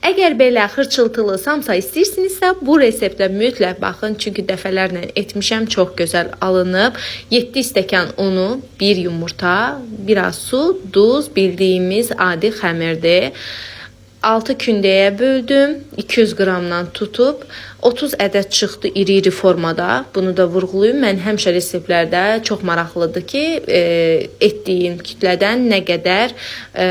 Əgər belə xırçıltılı samsa istəyirsinizsə, bu reseptə mütləq baxın, çünki dəfələrlə etmişəm, çox gözəl alınıb. 7 stəkan unu, 1 yumurta, biraz su, duz, bildiyimiz adi xəmirdir. 6 kündəyə böldüm, 200 qramdan tutub, 30 ədəd çıxdı iri-iri formada. Bunu da vurğulayım. Mən həmişə reseptlərdə çox maraqlıdır ki, etdiyim kütlədən nə qədər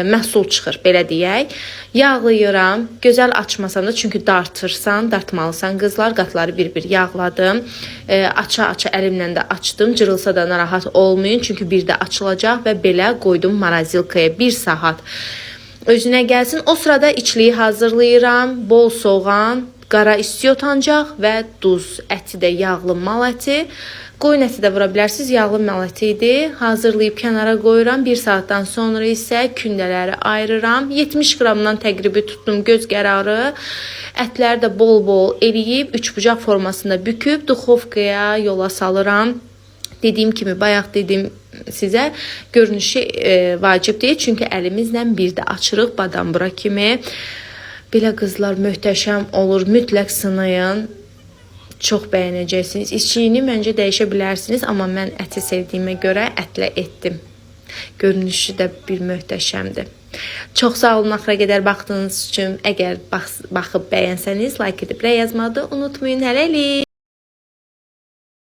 məhsul çıxır, belə deyək. Yağlayıram, gözəl açmasam da, çünki dartmalısan qızlar, qatları bir-bir yağladım. Aça-aça əlimlə də açdım, cırılsa da narahat olmayın, çünki bir də açılacaq və belə qoydum marazilkaya 1 saat. Özünə gəlsin. O sırada içliyi hazırlayıram. Bol soğan, qara istiot ancaq və duz. Əti də yağlı mal əti. Qoyun əti də vura bilərsiniz. Yağlı mal əti idi. Hazırlayıb kənara qoyuram. 1 saatdan sonra isə kündələri ayırıram. 70 qramdan təqribi tutdum göz qərarı. Ətləri də bol-bol eləyib 3 bucaq formasında büküb duxovkaya yola salıram. Dediyim kimi, bayaq dedim sizə, görünüşü vacib deyil, çünki əlimizlə bir də açırıq badambura kimi. Belə qızlar möhtəşəm olur, mütləq sınayın. Çox bəyənəcəksiniz. İçliyini məncə dəyişə bilərsiniz, amma mən əti sevdiyimə görə ətlə etdim. Görünüşü də bir möhtəşəmdir. Çox sağ olun axıra qədər baxdığınız üçün. Əgər baxıb bəyənsəniz, like edib yazmağı unutmayın. Hələlik.